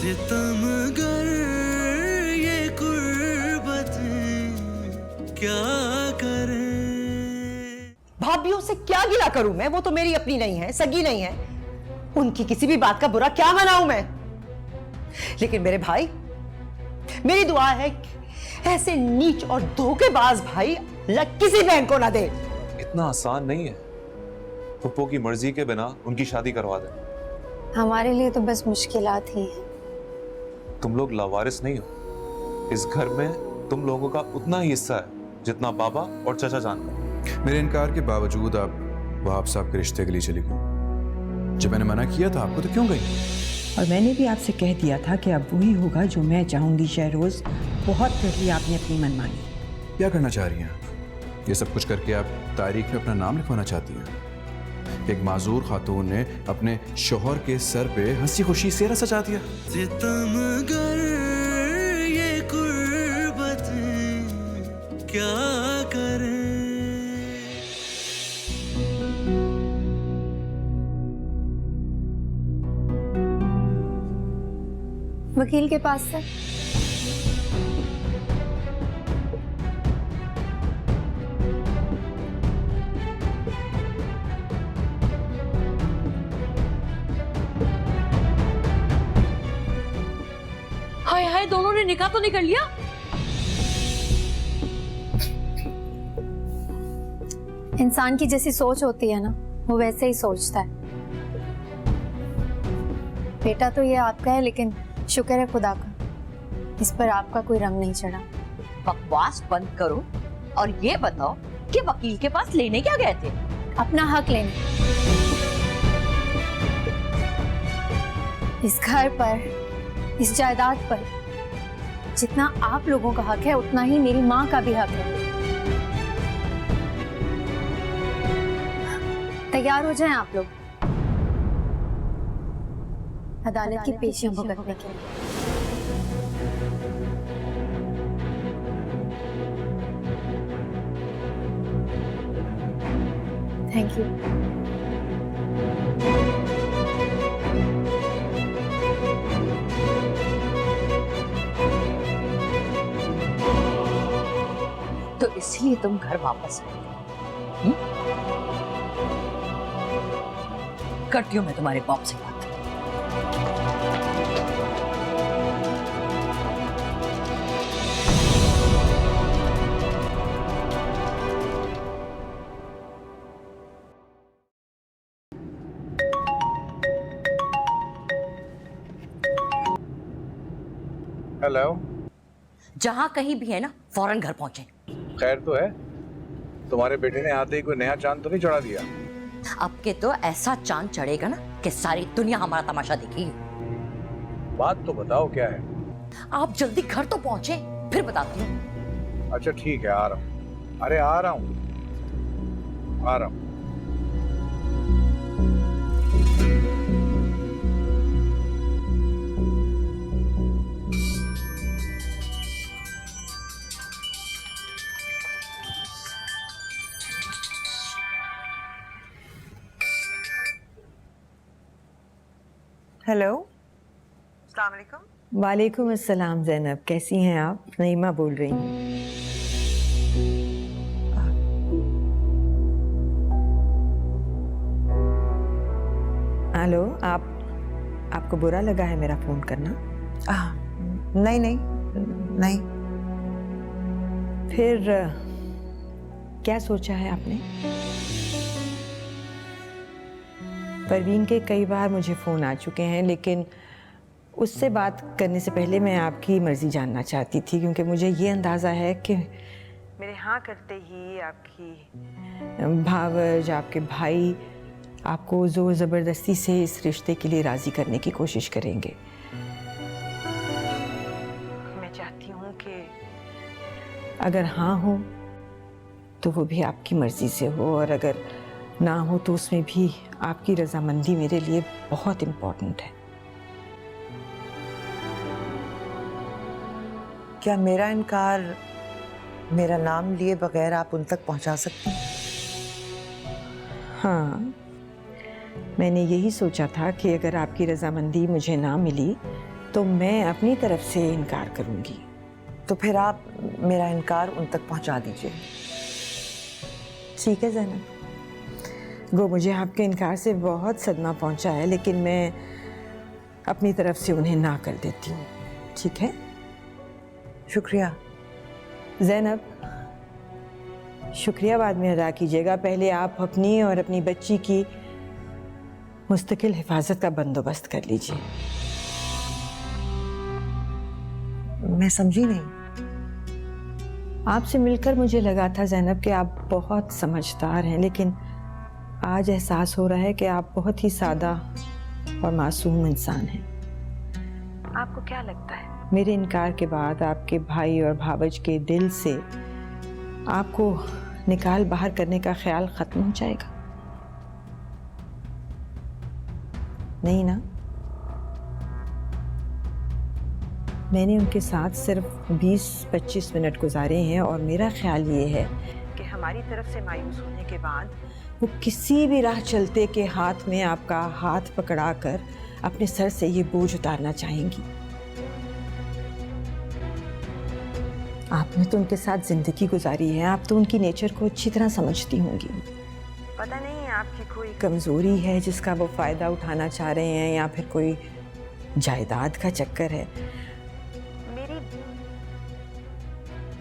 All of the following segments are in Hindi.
सितमगर ये कुर्बतें क्या करें। भाभीयों से क्या गिला करूं मैं? वो तो मेरी अपनी नहीं है, सगी नहीं है। उनकी किसी भी बात का बुरा क्या मनाऊं मैं? लेकिन मेरे भाई, मेरी दुआ है कि ऐसे नीच और धोखेबाज भाई अल्लाह किसी बहन को ना दे। इतना आसान नहीं है पप्पो की मर्जी के बिना उनकी शादी करवा दे। हमारे लिए तो बस मुश्किलात ही है। तुम लोग लावारिस नहीं हो। इस घर में तुम लोगों का उतना ही हिस्सा है जितना बाबा और चाचा जान का। मेरे इनकार के बावजूद आप वहाब साहब के रिश्ते के लिए चली गई। जब मैंने मना किया था आपको तो क्यों गई? और मैंने भी आपसे कह दिया था कि अब वही होगा जो मैं चाहूंगी। शहरोज, बहुत कर लिया आपने अपनी मनमानी। क्या करना चाह रही हैं? ये सब कुछ करके आप तारीख में अपना नाम लिखवाना चाहती हैं। एक माजूर खातून ने अपने शोहर के सर पे हंसी खुशी सेहरा सजा दिया। सितमगर ये कुर्बतें क्या करें। वकील के पास से हाय हाय, दोनों ने निकाह तो नहीं कर लिया? इंसान की जैसी सोच होती है ना, वो वैसे ही सोचता है। बेटा तो ये आपका है, लेकिन शुक्र है खुदा का, इस पर आपका कोई रंग नहीं चढ़ा। बकवास बंद करो और ये बताओ कि वकील के पास लेने क्या गए थे? अपना हक लेने। इस घर पर, इस जायदाद पर जितना आप लोगों का हक है, उतना ही मेरी माँ का भी हक है। तैयार हो जाएं आप लोग अदालत की पेशियां भुगतने के लिए। Thank you. तो इसलिए तुम घर वापस आए? करती हूँ मैं तुम्हारे बाप से बात। हेलो। जहां कहीं भी है ना, फौरन घर पहुंचे। खैर तो है? तुम्हारे बेटे ने आते ही कोई नया चांद तो नहीं चढ़ा दिया? अब के तो ऐसा चांद चढ़ेगा ना कि सारी दुनिया हमारा तमाशा देखेगी। बात तो बताओ क्या है? आप जल्दी घर तो पहुंचे, फिर बताती हूँ। अच्छा ठीक है, आ रहा हूँ। अरे आ रहा हूँ, आ रहा हूँ। हेलो, अस्सलाम वालेकुम। वालेकुम अस्सलाम ज़ैनब, कैसी हैं आप? नईमा बोल रही हूँ। हेलो, आपको बुरा लगा है मेरा फोन करना? नहीं नहीं नहीं। फिर क्या सोचा है आपने? परवीन के कई बार मुझे फ़ोन आ चुके हैं, लेकिन उससे बात करने से पहले मैं आपकी मर्ज़ी जानना चाहती थी, क्योंकि मुझे ये अंदाज़ा है कि मेरे हाँ करते ही आपकी भावज, आपके भाई आपको ज़ोर ज़बरदस्ती से इस रिश्ते के लिए राज़ी करने की कोशिश करेंगे। मैं चाहती हूँ कि अगर हाँ हो तो वो भी आपकी मर्ज़ी से हो, और अगर ना हो तो उसमें भी आपकी रजामंदी मेरे लिए बहुत इम्पोर्टेंट है। क्या मेरा इनकार मेरा नाम लिए बगैर आप उन तक पहुंचा सकती हैं? हाँ, मैंने यही सोचा था कि अगर आपकी रजामंदी मुझे ना मिली तो मैं अपनी तरफ से इनकार करूंगी। तो फिर आप मेरा इनकार उन तक पहुंचा दीजिए। ठीक है ज़ैनब, गो मुझे आपके इनकार से बहुत सदमा पहुंचा है, लेकिन मैं अपनी तरफ से उन्हें ना कर देती हूँ। ठीक है? शुक्रिया। ज़ैनब, शुक्रिया बाद में अदा कीजिएगा, पहले आप अपनी और अपनी बच्ची की मुस्तकिल हिफाजत का बंदोबस्त कर लीजिए। मैं समझी नहीं। आपसे मिलकर मुझे लगा था ज़ैनब कि आप बहुत समझदार हैं, लेकिन आज एहसास हो रहा है कि आप बहुत ही सादा और मासूम इंसान हैं। आपको क्या लगता है मेरे इनकार के बाद आपके भाई और भावज के दिल से आपको निकाल बाहर करने का ख्याल खत्म हो जाएगा? नहीं ना? मैंने उनके साथ सिर्फ 20-25 मिनट गुजारे हैं और मेरा ख्याल ये है कि हमारी तरफ से मायूस होने के बाद वो किसी भी राह चलते के हाथ में आपका हाथ पकड़ाकर अपने सर से ये बोझ उतारना चाहेंगी। आपने तो उनके साथ जिंदगी गुजारी है, आप तो उनकी नेचर को अच्छी तरह समझती होंगी। पता नहीं आपकी कोई कमजोरी है जिसका वो फायदा उठाना चाह रहे हैं, या फिर कोई जायदाद का चक्कर है।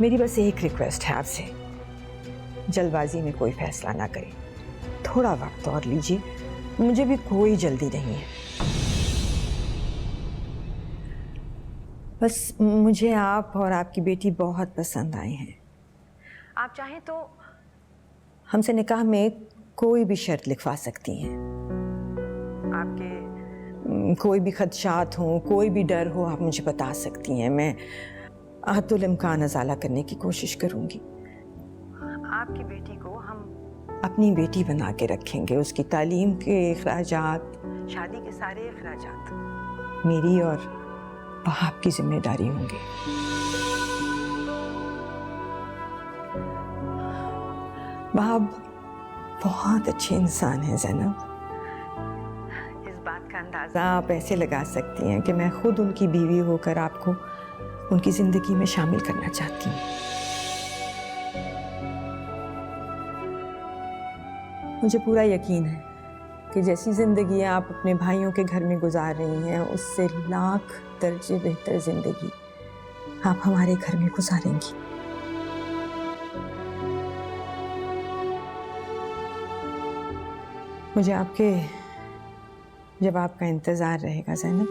मेरी बस एक रिक्वेस्ट है आपसे, जल्दबाजी में कोई फैसला ना करें, थोड़ा वक्त और लीजिए, मुझे भी कोई जल्दी नहीं है। बस मुझे आप और आपकी बेटी बहुत पसंद आए हैं। आप चाहें तो हमसे निकाह में कोई भी शर्त लिखवा सकती हैं। आपके कोई भी खदशात हों, कोई भी डर हो, आप मुझे बता सकती हैं। मैं हद्दुल इम्कान अज़ाला करने की कोशिश करूंगी। आपकी बेटी को हम अपनी बेटी बना के रखेंगे। उसकी तालीम के अखराजात, शादी के सारे अखराजात मेरी और बाप की जिम्मेदारी होंगे। बाप बहुत अच्छे इंसान हैं ज़ैनब। इस बात का अंदाज़ा आप ऐसे लगा सकती हैं कि मैं खुद उनकी बीवी होकर आपको उनकी ज़िंदगी में शामिल करना चाहती हूँ। मुझे पूरा यकीन है कि जैसी ज़िंदगी आप अपने भाइयों के घर में गुजार रही हैं, उससे लाख दर्जे बेहतर ज़िंदगी आप हमारे घर में गुजारेंगी। मुझे आपके जवाब का इंतज़ार रहेगा ज़ैनब।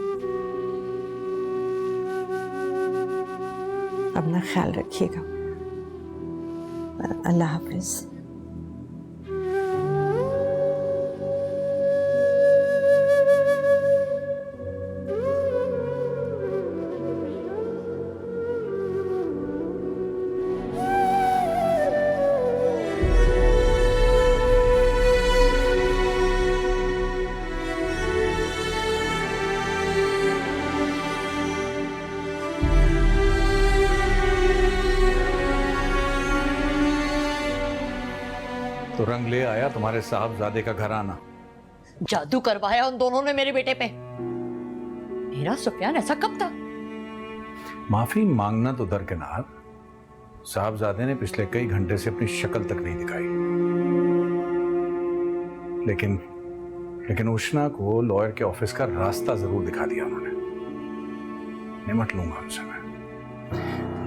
अपना ख्याल रखिएगा। अल्लाह हाफ़िज़। तो रंग ले आया तुम्हारे साहबजादे का घराना। जादू करवाया उन दोनों ने मेरे बेटे पे। मेरा सुफियान ऐसा कब था? माफी मांगना तो दरकिनार, साहबजादे ने पिछले कई घंटे से अपनी शक्ल तक नहीं दिखाई। लेकिन उष्णा को लॉयर के ऑफिस का रास्ता जरूर दिखा दिया उन्होंने। निमट लूंगा उनसे मैं।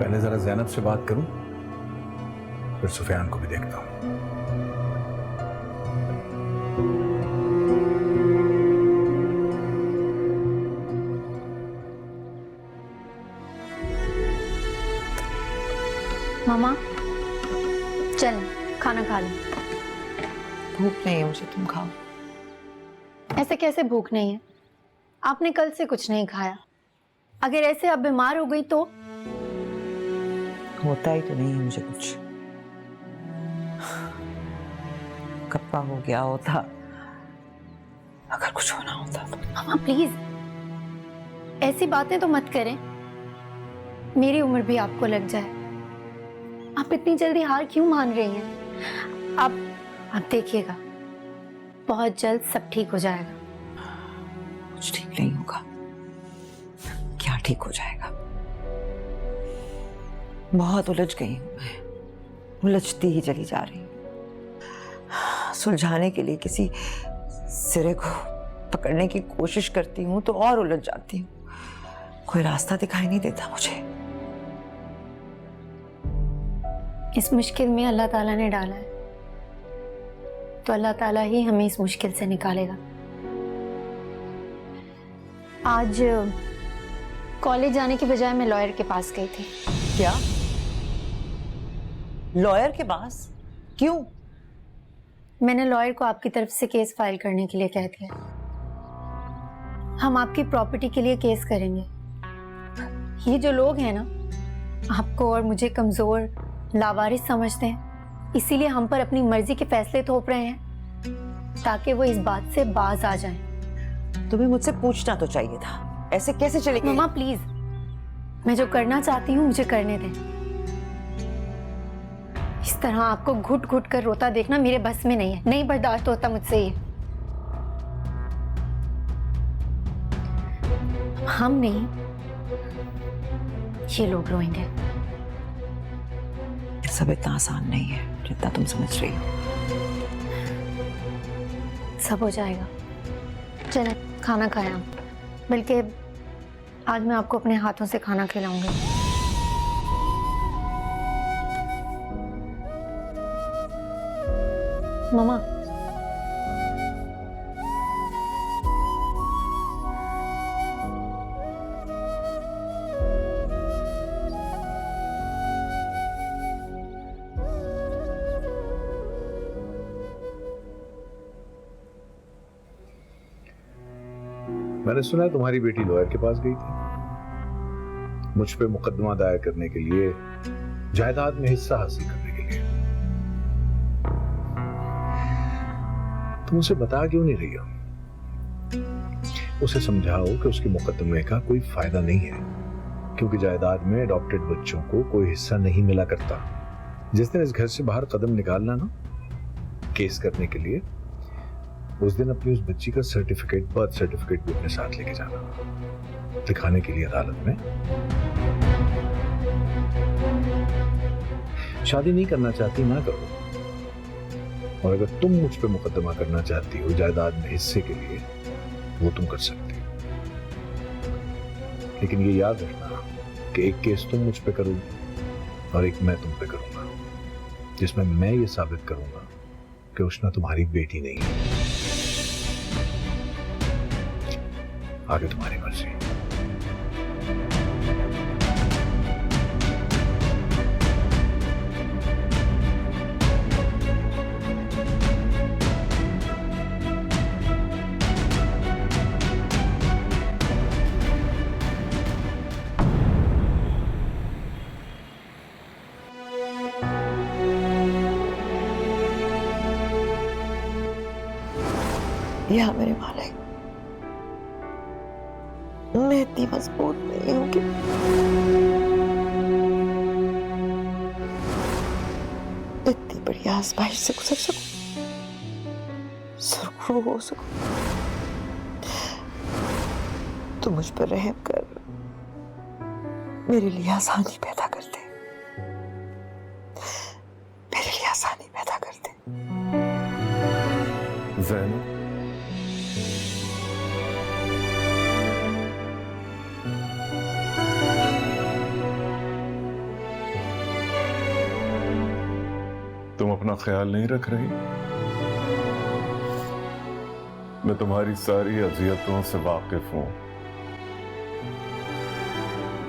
पहले जरा ज़ैनब से बात करूं, फिर सुफियान को भी देखता हूं। मामा चल खाना खा लो। भूख नहीं है मुझे, तुम खाओ। ऐसे कैसे भूख नहीं है? आपने कल से कुछ नहीं खाया। अगर ऐसे आप बीमार हो गई तो? होता ही तो नहीं है मुझे कुछ। कप्पा हो गया होता, अगर कुछ होना होता तो। मामा प्लीज ऐसी बातें तो मत करें। मेरी उम्र भी आपको लग जाए। आप इतनी जल्दी हार क्यों मान रही हैं? आप देखिएगा, बहुत जल्द सब ठीक हो जाएगा। कुछ ठीक नहीं होगा। ठीक हो जाएगा। बहुत उलझ गई हूं मैं, उलझती ही चली जा रही हूँ। सुलझाने के लिए किसी सिरे को पकड़ने की कोशिश करती हूँ तो और उलझ जाती हूँ। कोई रास्ता दिखाई नहीं देता मुझे। इस मुश्किल में अल्लाह ताला ने डाला है, तो अल्लाह ताला ही हमें इस मुश्किल से निकालेगा। आज कॉलेज जाने की बजाय मैं लॉयर के पास गई थी। क्या? लॉयर के पास? क्यों? मैंने लॉयर को आपकी तरफ से केस फाइल करने के लिए कह दिया। हम आपकी प्रॉपर्टी के लिए केस करेंगे। ये जो लोग हैं ना, आपको और मुझे कमजोर, लावारिस समझते हैं, इसीलिए हम पर अपनी मर्जी के फैसले थोप रहे हैं ताकि वो इस बात से बाज आ जाएं। तुम्हें मुझसे पूछना तो चाहिए था, ऐसे कैसे चलेगी? मम्मा प्लीज, मैं जो करना चाहती हूँ मुझे करने दें। इस तरह आपको घुट घुट कर रोता देखना मेरे बस में नहीं है, नहीं बर्दाश्त होता मुझसे ये। हम नहीं, ये लोग रोएंगे। सब इतना आसान नहीं है जितना तुम समझ रही हो। सब हो जाएगा। चलें खाना खाएं आप, बल्कि आज मैं आपको अपने हाथों से खाना खिलाऊंगी। मम्मा, मैंने सुना है तुम्हारी बेटी लॉयर के पास गई थी मुझ पे मुकदमा दायर करने के लिए, जायदाद में हिस्सा हासिल करने के लिए। तुम उसे बता क्यों नहीं रही हो? उसे समझाओ कि उसके मुकदमे का कोई फायदा नहीं है, क्योंकि जायदाद में अडॉप्टेड बच्चों को कोई हिस्सा नहीं मिला करता। जिस दिन इस घर से बाहर कदम निकालना ना केस करने के लिए, उस दिन अपनी उस बच्ची का सर्टिफिकेट, बर्थ सर्टिफिकेट भी अपने साथ लेके जाना, दिखाने के लिए अदालत में। शादी नहीं करना चाहती ना करो, और अगर तुम मुझ पे मुकदमा करना चाहती हो जायदाद में हिस्से के लिए, वो तुम कर सकती हो। लेकिन ये याद रखना कि एक केस तुम मुझ पे करोगी और एक मैं तुम पे करूंगा, जिसमें मैं ये साबित करूंगा कि उष्णा तुम्हारी बेटी नहीं है। आगे तुम्हारी मर्जी। या मेरे मालिक, मैं इतनी मजबूत नहीं हूं कि इतनी बड़ी आजमाइश से गुजर सकूं, सुरखरू हो सकूं। तू मुझ पर रहम कर, मेरे लिए आसानी पैदा कर दे, मेरे लिए आसानी पैदा कर दे। ज़ैनब, तुम अपना ख्याल नहीं रख रही? मैं तुम्हारी सारी अज़ियतों से वाकिफ हूं,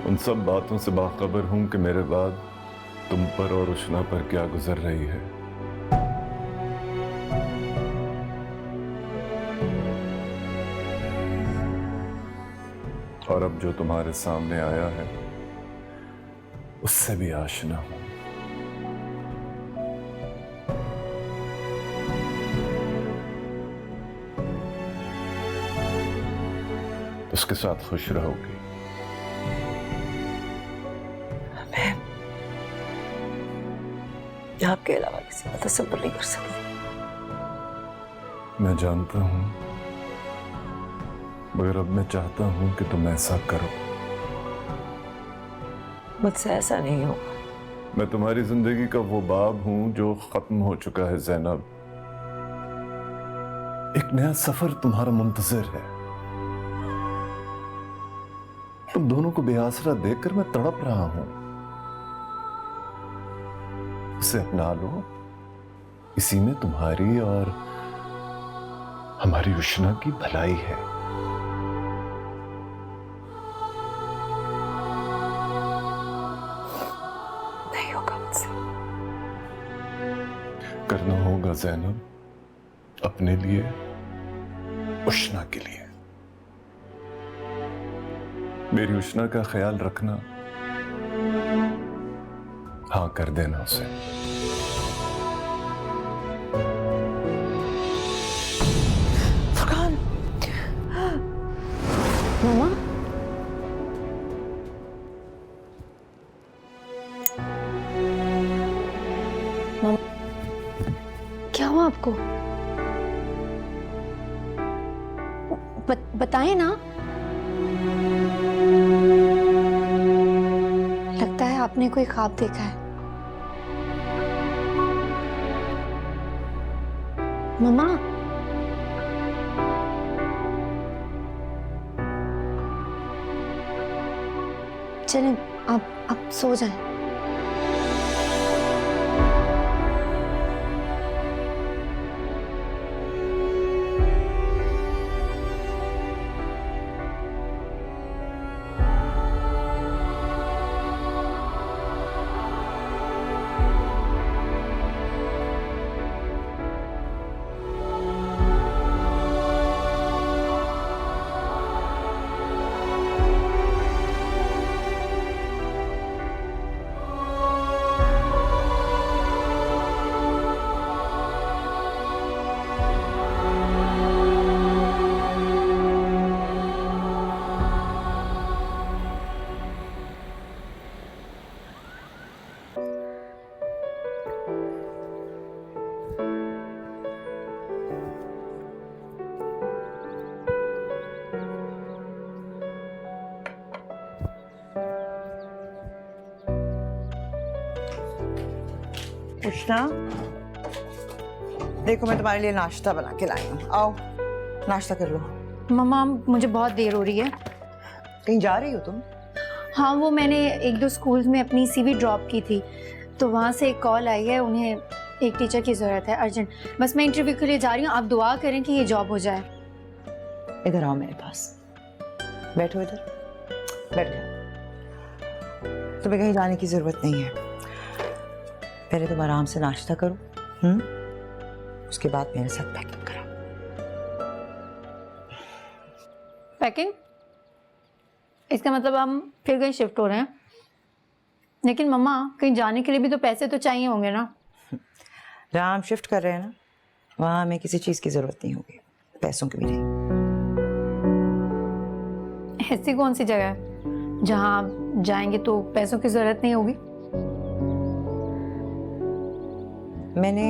उन सब बातों से बाखबर हूं कि मेरे बाद तुम पर और उष्णा पर क्या गुजर रही है। और अब जो तुम्हारे सामने आया है उससे भी आशना हूं। उसके साथ खुश रहोगी। मैं आपके अलावा किसी का तसव्वुर नहीं कर सकती। मैं जानता हूं, मगर अब मैं चाहता हूं कि तुम ऐसा करो। मुझसे ऐसा नहीं होगा। मैं तुम्हारी जिंदगी का वो बाब हूं जो खत्म हो चुका है ज़ैनब। एक नया सफर तुम्हारा मुंतजिर है। तुम दोनों को बेआसरा देखकर मैं तड़प रहा हूं। इसे अपना लो, इसी में तुम्हारी और हमारी उष्णा की भलाई है। नहीं होगा मुझसे। करना होगा ज़ैनब, अपने लिए, उष्णा के लिए। मेरी उष्णा का ख्याल रखना, हाँ कर देना उसे। फुरकान, मम्मा क्या हुआ आपको? बताएं ना। लगता है आपने कोई ख्वाब देखा है। मम्मा चलें, आप सो जाएं। उष्णा, देखो मैं तुम्हारे लिए नाश्ता बना के लाई हूँ। आओ नाश्ता कर लो। मम्मा मुझे बहुत देर हो रही है। कहीं जा रही हो तुम? हाँ, वो मैंने एक दो स्कूल्स में अपनी सीवी ड्रॉप की थी, तो वहाँ से एक कॉल आई है, उन्हें एक टीचर की ज़रूरत है अर्जेंट। बस मैं इंटरव्यू के लिए जा रही हूँ। आप दुआ करें कि ये जॉब हो जाए। इधर आओ मेरे पास, बैठो इधर, बैठ जाओ। तुम्हें कहीं जाने की जरूरत नहीं है। पहले तुम आराम से नाश्ता करो, उसके बाद मेरे साथ पैकिंग करो। पैकिंग? इसका मतलब हम फिर कहीं शिफ्ट हो रहे हैं? लेकिन मम्मा, कहीं जाने के लिए भी तो पैसे तो चाहिए होंगे ना? जहाँ हम शिफ्ट कर रहे हैं ना, वहाँ हमें किसी चीज़ की ज़रूरत नहीं होगी, पैसों की भी नहीं। ऐसी कौन सी जगह है जहाँ आप जाएंगे तो पैसों की ज़रूरत नहीं होगी? मैंने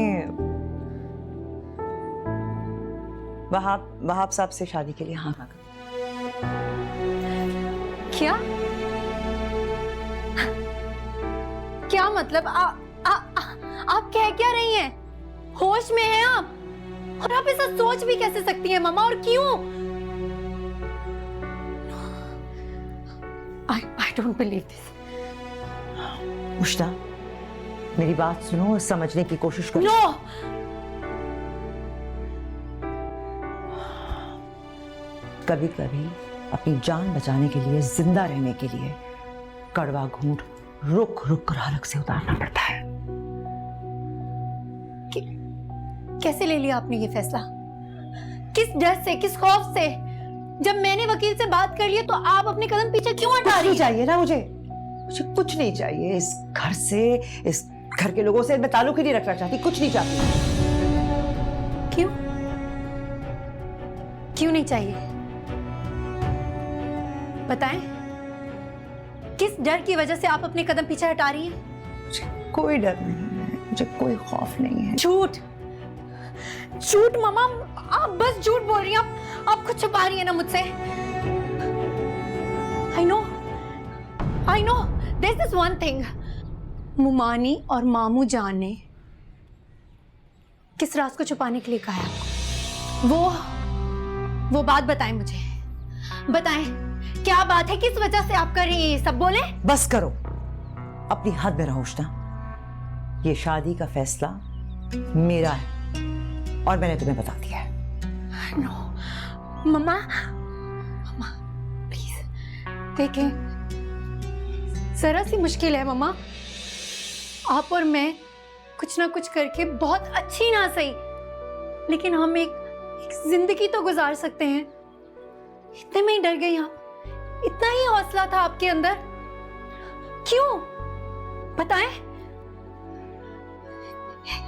वहाब साहब से शादी के लिए हाँ कहा। क्या? क्या मतलब? आप कह क्या रही हैं? होश में हैं आप? और आप ऐसा सोच भी कैसे सकती हैं मम्मा, और क्यों? I don't believe this. उष्णा, मेरी बात सुनो और समझने की कोशिश करो। No! कभी कभी अपनी जान बचाने के लिए, जिंदा रहने के लिए कड़वा घूंट रुक रुक कर हलक से उतारना पड़ता है। कैसे ले लिया आपने ये फैसला? किस डर से, किस खौफ से? जब मैंने वकील से बात कर लिया तो आप अपने कदम पीछे क्यों हटा रही हैं? चाहिए ना मुझे कुछ नहीं चाहिए इस घर से, इस घर के लोगों से मैं ताल्लुक ही नहीं रखना चाहती, कुछ नहीं चाहती। क्यों? क्यों नहीं चाहिए? बताएं, किस डर की वजह से आप अपने कदम पीछे हटा रही हैं? मुझे कोई डर नहीं है, मुझे कोई खौफ नहीं है। झूठ, झूठ मम्मा, आप बस झूठ बोल रही हैं। आप खुद छुपा रही हैं ना मुझसे। I know, this is one thing, मुमानी और मामू जान ने किस राज को छुपाने के लिए कहा है? वो बात बताएं मुझे, बताएं क्या बात है, किस वजह से आप कर रही हैं ये सब, बोले। बस करो, अपनी हद में रहो उष्णा। ये शादी का फैसला मेरा है और मैंने तुम्हें बता दिया है। नो मम्मा, मम्मा प्लीज देखें, जरा सी मुश्किल है मम्मा, आप और मैं कुछ ना कुछ करके बहुत अच्छी ना सही, लेकिन हम एक जिंदगी तो गुजार सकते हैं। इतने में ही डर गई आप, इतना ही हौसला था आपके अंदर, क्यों बताएं?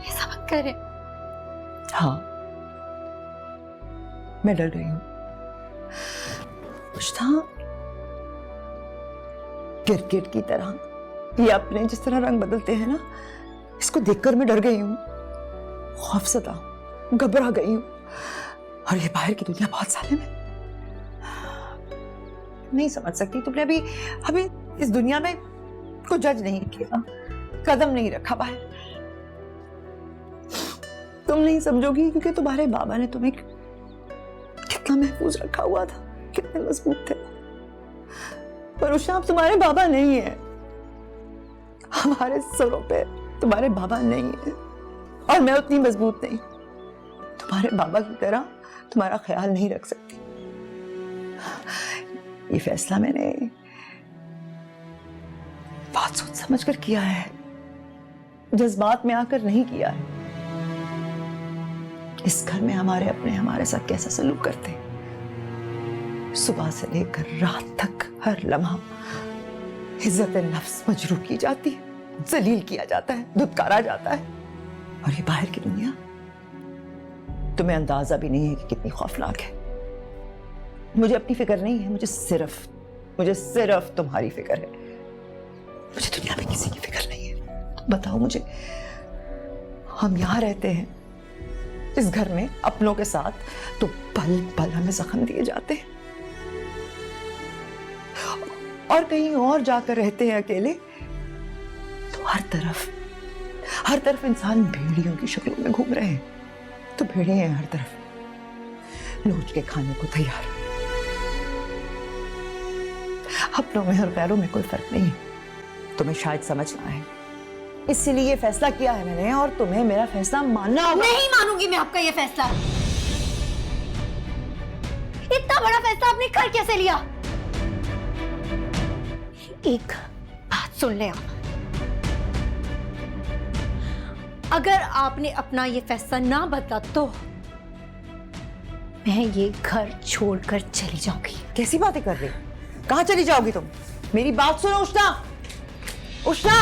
ऐसा मत करें। हाँ, मैं डर गई हूं। उष्णा, क्रिकेट की तरह ये अपने जिस तरह रंग बदलते हैं ना, इसको देखकर मैं डर गई हूं, खौफजदा, घबरा गई हूं। और ये बाहर की दुनिया बहुत साले में नहीं समझ सकती। तुमने अभी इस दुनिया में को जज नहीं किया, कदम नहीं रखा बाहर। तुम नहीं समझोगी क्योंकि तुम्हारे बाबा ने तुम्हें कितना महफूज रखा हुआ था, कितने मजबूत थे। पर उषा, अब तुम्हारे बाबा नहीं है, हमारे सरों पे तुम्हारे बाबा नहीं है, और मैं उतनी मजबूत नहीं तुम्हारे बाबा की तरह तुम्हारा ख्याल नहीं रख सकती। ये फैसला मैंने बहुत सोच समझ कर किया है, जज्बात में आकर नहीं किया है। इस घर में हमारे अपने हमारे साथ कैसा सलूक करते हैं, सुबह से लेकर रात तक हर लम्हा इज्जत नफ्स मजरूह की जाती है, जलील किया जाता है, धुतकारा जाता है। और ये बाहर की दुनिया, तुम्हें अंदाजा भी नहीं है कि कितनी खौफनाक है। मुझे अपनी फिक्र नहीं है, मुझे सिर्फ तुम्हारी फिक्र है। मुझे दुनिया में किसी की फिक्र नहीं है। तुम बताओ मुझे, हम यहां रहते हैं इस घर में अपनों के साथ, तो पल पल हमें जख्म दिए जाते हैं, और कहीं और जाकर रहते हैं अकेले तो हर तरफ इंसान भेड़ियों की शक्लों में घूम रहे हैं। तो भेड़िए हैं हर तरफ, नोच के खाने को तैयार। अपनों में और गैरों में कोई फर्क नहीं है। तुम्हें शायद समझना है, इसलिए ये फैसला किया है मैंने, और तुम्हें मेरा फैसला मानना होगा। नहीं मानूंगी मैं आपका ये फैसला। इतना बड़ा फैसला आपने कर कैसे लिया? एक बात सुन ले आप, अगर आपने अपना ये फैसला ना बदला तो मैं ये घर छोड़कर चली जाऊंगी। कैसी बातें कर रही हो? कहां चली जाओगी तुम? मेरी बात सुनो उष्णा, उष्णा।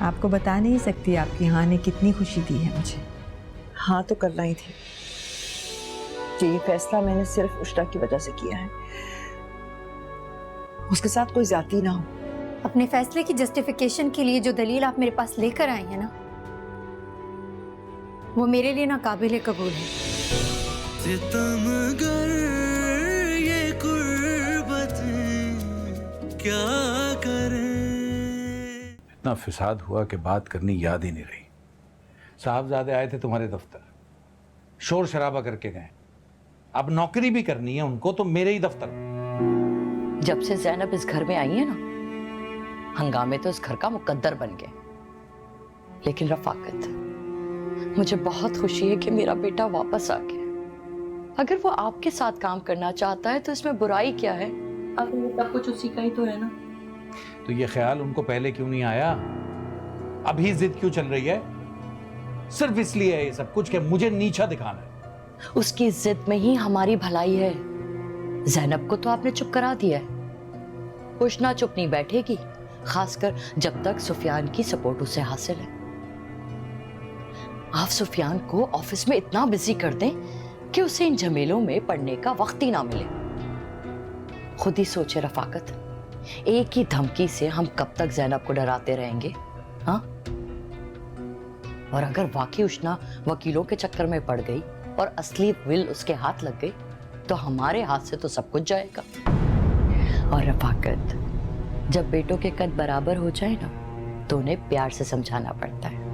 आपको बता नहीं सकती आपकी हाँ ने कितनी खुशी दी है मुझे। हाँ तो करना ही थी कि ये फैसला मैंने सिर्फ उष्णा की वजह से किया है, उसके साथ कोई ज्यादती ना हो। अपने फैसले की जस्टिफिकेशन के लिए जो दलील आप मेरे पास लेकर आई हैं ना, वो मेरे लिए ना काबिल कबूल है। सितमगर ये कुर्बतें क्या करें। इतना फिसाद हुआ कि बात करनी याद ही नहीं रही। साहबजादे आए थे तुम्हारे दफ्तर, शोर शराबा करके गए। अब नौकरी भी करनी है उनको तो मेरे ही दफ्तर। जब से ज़ैनब इस घर में आई है ना, हंगामे तो इस घर का मुकद्दर बन गए। लेकिन रफाकत, मुझे बहुत खुशी है कि मेरा बेटा वापस आ गया। अगर वो आपके साथ काम करना चाहता है तो इसमें बुराई क्या है? अब ये सब कुछ उसी का ही तो है ना। तो ये ख्याल उनको पहले क्यों नहीं आया? अभी जिद क्यों चल रही है? सिर्फ इसलिए है ये सब कुछ कि मुझे नीचा दिखाना है। उसकी जिद में ही हमारी भलाई है। ज़ैनब को तो आपने चुप करा दिया है। उष्ना चुप नहीं बैठेगी, खासकर जब तक सुफियान की सपोर्ट उसे हासिल है। आप सुफियान को ऑफिस में इतना बिजी कर दें कि उसे इन झमेलों में पड़ने का वक्त ही ना मिले। खुद ही सोचे रफाकत, एक ही धमकी से हम कब तक ज़ैनब को डराते रहेंगे? हाँ, और अगर वाकई उष्ना वकीलों के चक्कर में पड़ गई और असली विल उसके हाथ लग गई तो हमारे हाथ से तो सब कुछ जाएगा। और रफाकत, जब बेटों के कद बराबर हो जाए ना तो उन्हें प्यार से समझाना पड़ता है।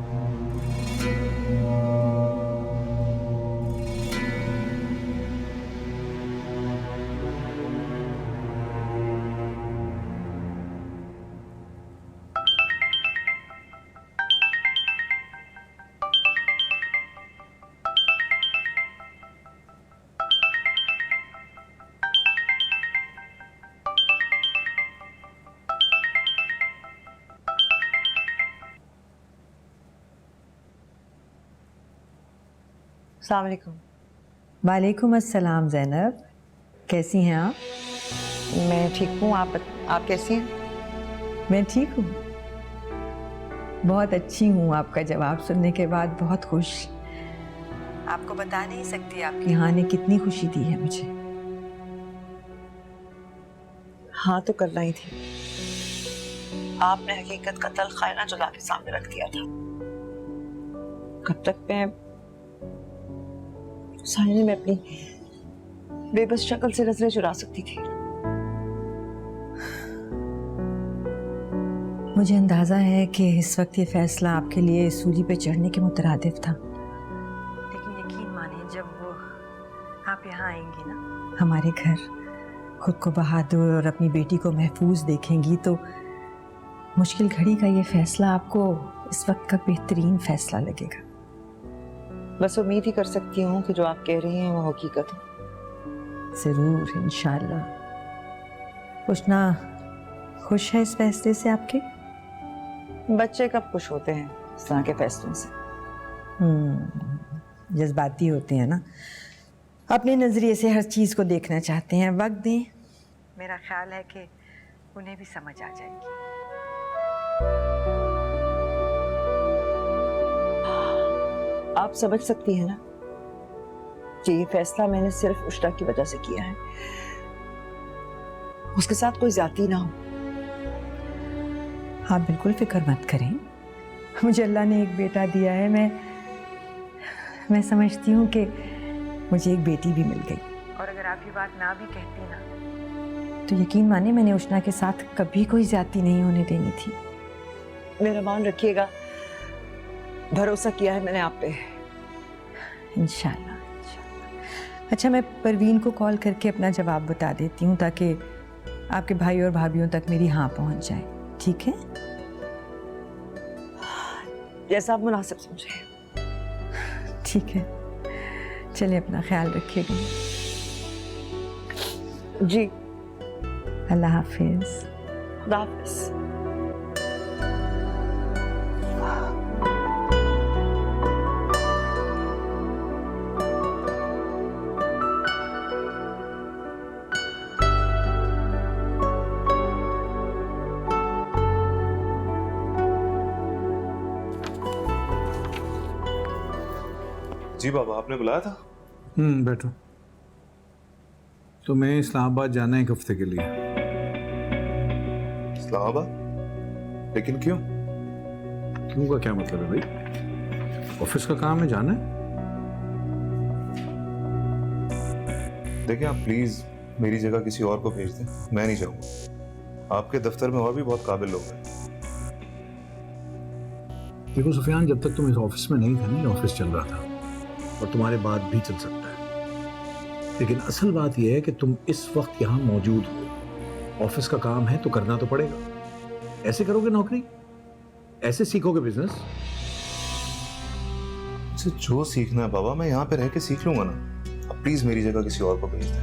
अस्सलाम वालेकुम। वालेकुम अस्सलाम ज़ैनब, कैसी हैं आप? मैं ठीक हूँ, आप कैसी हैं? मैं ठीक हूँ, बहुत अच्छी हूँ। आपका जवाब सुनने के बाद बहुत खुश। आपको बता नहीं सकती आपकी हाँ ने कितनी खुशी दी है मुझे। हाँ तो करना ही थी। आपने हकीकत का तल खायना जुला के सामने रख दिया था। कब तक मैं सामने में अपनी बेबस शक्ल से नजरें चुरा सकती थी? मुझे अंदाजा है कि इस वक्त ये फैसला आपके लिए सूली पे चढ़ने के मुतरादिफ था, लेकिन यकीन मानिए जब वो आप यहाँ आएंगी ना हमारे घर, खुद को बहादुर और अपनी बेटी को महफूज देखेंगी तो मुश्किल घड़ी का ये फैसला आपको इस वक्त का बेहतरीन फैसला लगेगा। बस उम्मीद ही कर सकती हूँ कि जो आप कह रही हैं वो हकीकत है। जरूर, इंशाल्लाह। उष्ना खुश है इस फैसले से आपके? बच्चे कब खुश होते हैं इस तरह के फैसलों से? जज्बाती होते हैं ना, अपने नजरिए से हर चीज को देखना चाहते हैं। वक्त दें, मेरा ख्याल है कि उन्हें भी समझ आ जाएगी। आप समझ सकती हैं ना कि ये फैसला मैंने सिर्फ उष्णा की वजह से किया है, उसके साथ कोई ज्यादती ना हो। आप बिल्कुल फिक्र मत करें, मुझे अल्लाह ने एक बेटा दिया है। मैं समझती हूँ कि मुझे एक बेटी भी मिल गई। और अगर आप ये बात ना भी कहती ना तो यकीन माने मैंने उष्णा के साथ कभी कोई ज्यादती नहीं होने देनी थी। मेरा मान रखिएगा, भरोसा किया है मैंने आप पे। इंशाल्लाह। अच्छा, मैं परवीन को कॉल करके अपना जवाब बता देती हूँ ताकि आपके भाई और भाभीयों तक मेरी हाँ पहुँच जाए। ठीक है? जैसा आप मुनासिब समझे। ठीक है, चलिए अपना ख्याल रखिएगा। जी, अल्लाह हाफिज। खुदा हाफिज। जी बाबा, आपने बुलाया था? बैठो। तुम्हें इस्लामाबाद जाना है एक हफ्ते के लिए। इस्लामाबाद? लेकिन क्यों? क्यों का क्या मतलब है भाई? ऑफिस का काम है, जाना है। देखिए, आप प्लीज मेरी जगह किसी और को भेज दें, मैं नहीं जाऊंगा। आपके दफ्तर में और भी बहुत काबिल लोग हैं। देखो सुफियान, जब तक तुम इस ऑफिस में नहीं थे ना, ये ऑफिस चल रहा था और तुम्हारे बाद भी चल सकता है। लेकिन असल बात यह है कि तुम इस वक्त यहाँ मौजूद हो। ऑफिस का काम है तो करना तो पड़ेगा। ऐसे करोगे नौकरी? ऐसे सीखोगे बिजनेस? जो सीखना है बाबा, मैं यहाँ पे रह के सीख लूंगा ना। अब प्लीज मेरी जगह किसी और को भेज दें।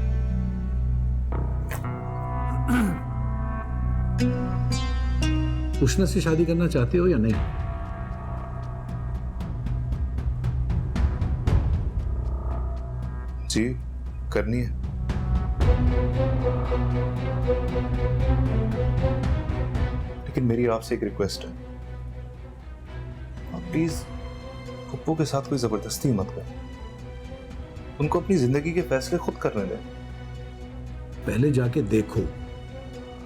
उष्णा से शादी करना चाहते हो या नहीं? जी करनी है। लेकिन मेरी आपसे एक रिक्वेस्ट है, आप प्लीज पप्पू के साथ कोई जबरदस्ती मत करें। उनको अपनी जिंदगी के फैसले खुद करने दें। पहले जाके देखो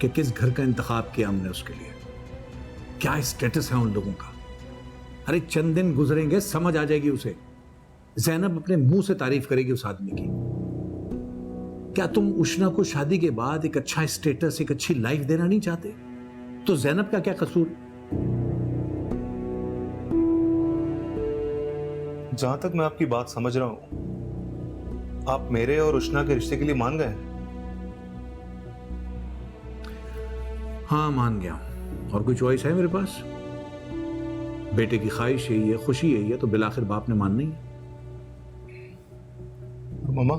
कि किस घर का इंतखाब किया हमने उसके लिए, क्या स्टेटस है उन लोगों का। अरे चंद दिन गुजरेंगे, समझ आ जाएगी उसे। ज़ैनब अपने मुंह से तारीफ करेगी उस आदमी की। क्या तुम उष्णा को शादी के बाद एक अच्छा स्टेटस, एक अच्छी लाइफ देना नहीं चाहते? तो ज़ैनब का क्या कसूर? जहां तक मैं आपकी बात समझ रहा हूं, आप मेरे और उष्णा के रिश्ते के लिए मान गए हैं। हाँ मान गया, और कोई चॉइस है मेरे पास? बेटे की ख्वाहिश यही है, खुशी यही है, तो बिलाखिर बाप ने मानना ही है। मामा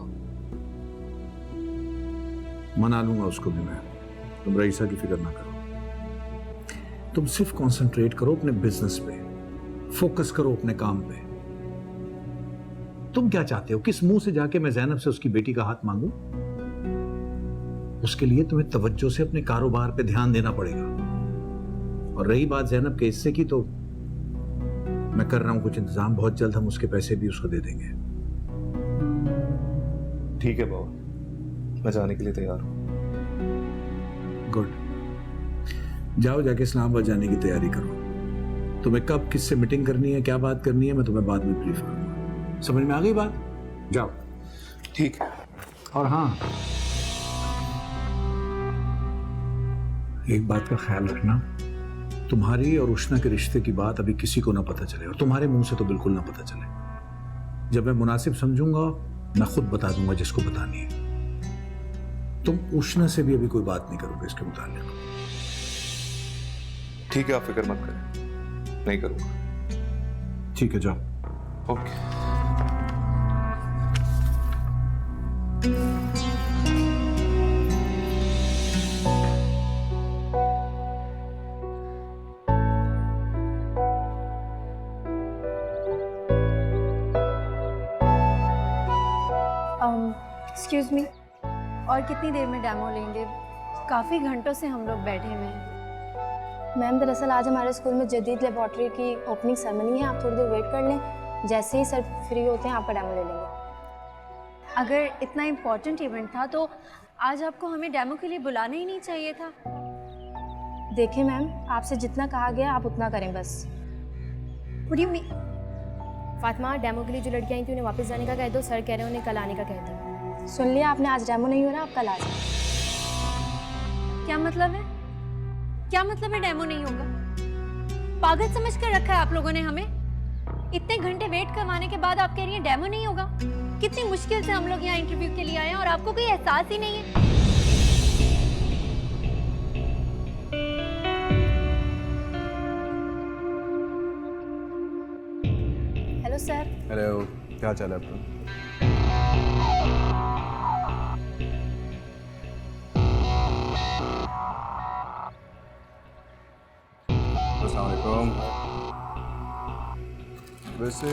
मना लूंगा उसको भी मैं, तुम रईसा की फिक्र ना करो। तुम सिर्फ कंसंट्रेट करो अपने बिजनेस पे, फोकस करो अपने काम पे। तुम क्या चाहते हो? किस मुंह से जाके मैं ज़ैनब से उसकी बेटी का हाथ मांगू? उसके लिए तुम्हें तवज्जो से अपने कारोबार पे ध्यान देना पड़ेगा। और रही बात ज़ैनब के हिस्से की, तो मैं कर रहा हूं कुछ इंतजाम, बहुत जल्द हम उसके पैसे भी उसको दे देंगे। ठीक है बाबा, मैं जाने के लिए तैयार हूं। गुड, जाओ जाके इस्लामाबाद जाने की तैयारी करो। तुम्हें कब किससे मीटिंग करनी है, क्या बात करनी है, मैं तुम्हें बाद में ब्रीफ करूंगा। समझ में आ गई बात? जाओ। ठीक है। और हाँ, एक बात का ख्याल रखना, तुम्हारी और उष्णा के रिश्ते की बात अभी किसी को ना पता चले, और तुम्हारे मुंह से तो बिल्कुल ना पता चले। जब मैं मुनासिब समझूंगा मैं खुद बता दूंगा जिसको बतानी है। तुम उष्णा से भी अभी कोई बात नहीं करोगे इसके मुताबिक? ठीक है, आप फिक्र मत करें, नहीं करूंगा। ठीक है, जाओ। ओके। एक्सक्यूज मी, और कितनी देर में डेमो लेंगे? काफ़ी घंटों से हम लोग बैठे हुए हैं। मैम दरअसल आज हमारे स्कूल में जदीद लेबॉर्ट्री की ओपनिंग सेरेमनी है, आप थोड़ी देर वेट कर लें, जैसे ही सर फ्री होते हैं आपका डेमो ले लेंगे। अगर इतना इम्पोर्टेंट इवेंट था तो आज आपको हमें डेमो के लिए बुलाना ही नहीं चाहिए था। देखिए मैम, आपसे जितना कहा गया आप उतना करें बस। What do you mean? Fatima, demo के लिए जो लड़कियाँ आई थी उन्हें वापस जाने का कह दो, सर कह रहे हैं उन्हें कल आने का कह दो। सुन लिया आपने, आज डेमो नहीं हो रहा, आप कल आ जाए। क्या मतलब है? क्या मतलब है डेमो नहीं होगा? पागल समझ कर रखा है आप लोगों ने हमें। इतने घंटे वेट करवाने के बाद आप कह रही हैं डेमो नहीं होगा। कितनी मुश्किल से हम लोग यहाँ इंटरव्यू के लिए आए हैं और आपको कोई एहसास ही नहीं है। Hello sir. हेलो, क्या चाल है आपका? वैसे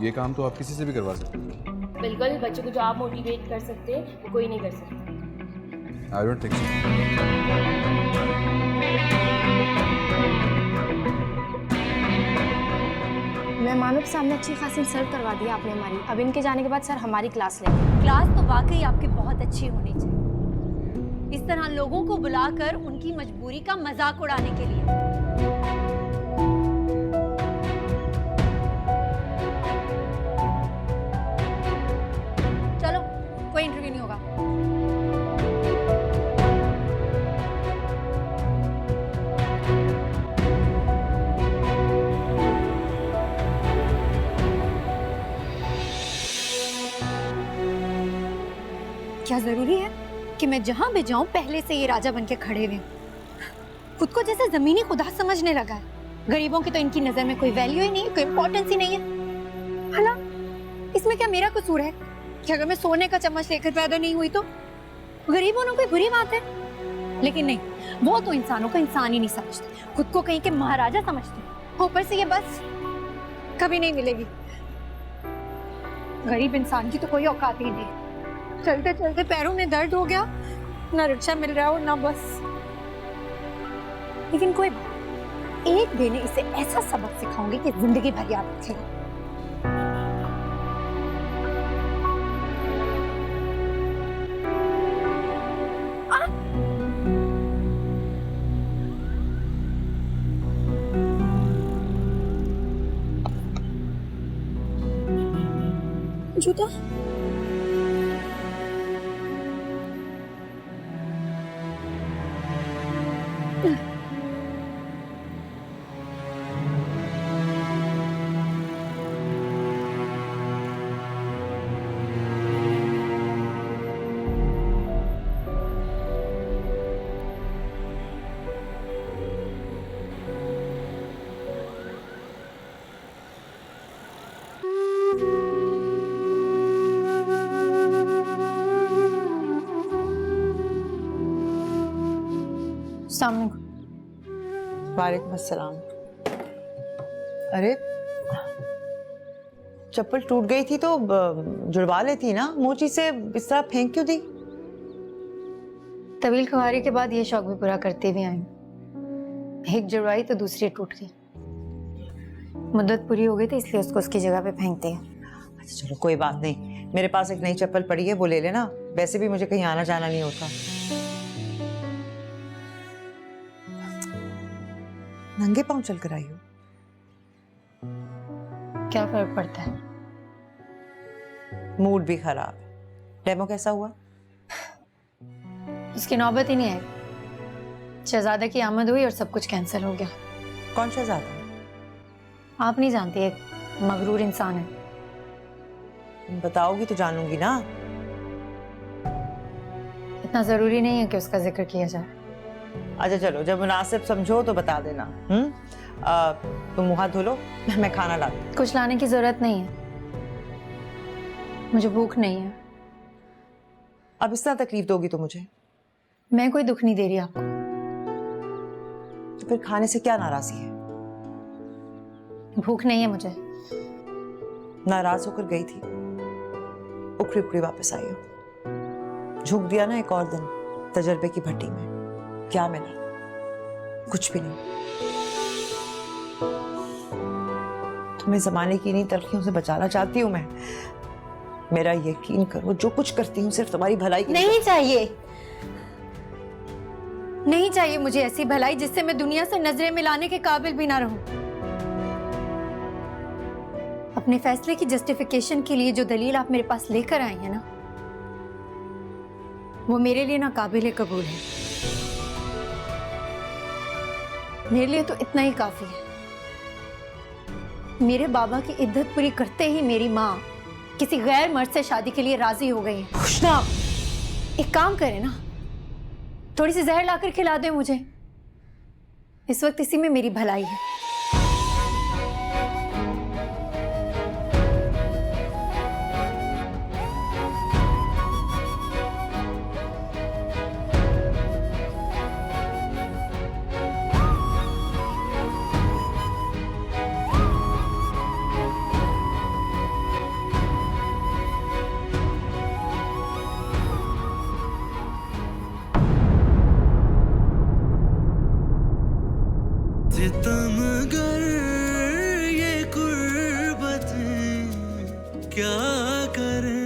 ये काम तो आप किसी से भी करवा सकते हो। बिल्कुल, बच्चों को जो आप मोटिवेट कर सकते हैं वो कोई नहीं कर सकता। I don't think so. मैं मानो के सामने अच्छी खासी इंसल्ट करवा दिया आपने हमारी। अब इनके जाने के बाद सर हमारी क्लास लेंगे। क्लास तो वाकई आपकी बहुत अच्छी होनी चाहिए, इस तरह लोगों को बुलाकर उनकी मजबूरी का मजाक उड़ाने के लिए। चलो, कोई इंटरव्यू नहीं होगा। क्या जरूरी है कि मैं जहां भी जाऊं पहले से ये राजा बनके खड़े हुए? खुद को जैसे जमीनी खुदा समझने लगा है। गरीबों की तो इनकी नजर में कोई वैल्यू ही नहीं है, कोई इंपॉर्टेंस ही नहीं है। भला इसमें क्या मेरा कसूर है कि अगर मैं सोने का चम्मच लेकर पैदा नहीं हुई तो गरीब होना कोई बुरी बात है? लेकिन नहीं, वो तो इंसानों को इंसान ही नहीं समझते, खुद को कहीं के महाराजा समझते। ऊपर से ये बस कभी नहीं मिलेगी। गरीब इंसान की तो कोई औकात ही नहीं। चलते चलते पैरों में दर्द हो गया, ना रिक्शा मिल रहा हो ना बस। लेकिन कोई बात, एक दिन इसे ऐसा सबक सिखाऊंगी कि जिंदगी भर याद रखेगा। जूता सामने। वालेकुम अस्सलाम। अरे चप्पल टूट गई थी तो जुड़वा लेती ना, मोची से इस तरह फेंक क्यों दी? तवील खुआरी के बाद ये शौक भी पूरा करते भी आई। एक जुड़वाई तो दूसरी टूट गई। मुद्दत पूरी हो गई थी इसलिए उसको उसकी जगह पे फेंकते हैं। अच्छा चलो कोई बात नहीं, मेरे पास एक नई चप्पल पड़ी है, वो ले लेना। वैसे भी मुझे कहीं आना जाना नहीं होता। नंगे पांव चल कर आई हो? क्या फर्क पड़ता है? मूड भी खराब। डेमो कैसा हुआ? उसकी नौबत ही नहीं आई। शहजादा की आमद हुई और सब कुछ कैंसिल हो गया। कौन शहजादा? आप नहीं जानती, एक मगरूर इंसान है। तुम बताओगी तो जानूंगी ना। इतना जरूरी नहीं है कि उसका जिक्र किया जाए। अच्छा चलो, जब मुनासिब समझो तो बता देना। तुम मुंह हाथ धो लो, मैं खाना ला दूं। कुछ लाने की जरूरत नहीं है, मुझे भूख नहीं है। अब इस तरह तकलीफ दोगी तो मुझे? मैं कोई दुख नहीं दे रही आपको। तो फिर खाने से क्या नाराजगी है? भूख नहीं है मुझे। नाराज होकर गई थी, उखड़ी उखड़ी वापस आई हो। झोंक दिया ना एक और दिन तजर्बे की भट्टी में। क्या मिला? कुछ भी नहीं। तुम्हें जमाने की इन्हीं तलखियों से बचाना चाहती हूँ मैं। मेरा यकीन करो, जो कुछ करती हूँ सिर्फ तुम्हारी भलाई के लिए। नहीं चाहिए, नहीं चाहिए मुझे ऐसी भलाई जिससे मैं दुनिया से नजरें मिलाने के काबिल भी ना रहूं। अपने फैसले की जस्टिफिकेशन के लिए जो दलील आप मेरे पास लेकर आई हैं ना, वो मेरे लिए ना काबिल कबूल है। मेरे लिए तो इतना ही काफी है। मेरे बाबा की इद्दत पूरी करते ही मेरी माँ किसी गैर मर्द से शादी के लिए राजी हो गई है। खुशना, एक काम करें ना, थोड़ी सी जहर लाकर खिला दे मुझे। इस वक्त इसी में मेरी भलाई है। सितमगर ये कुर्बत क्या करें।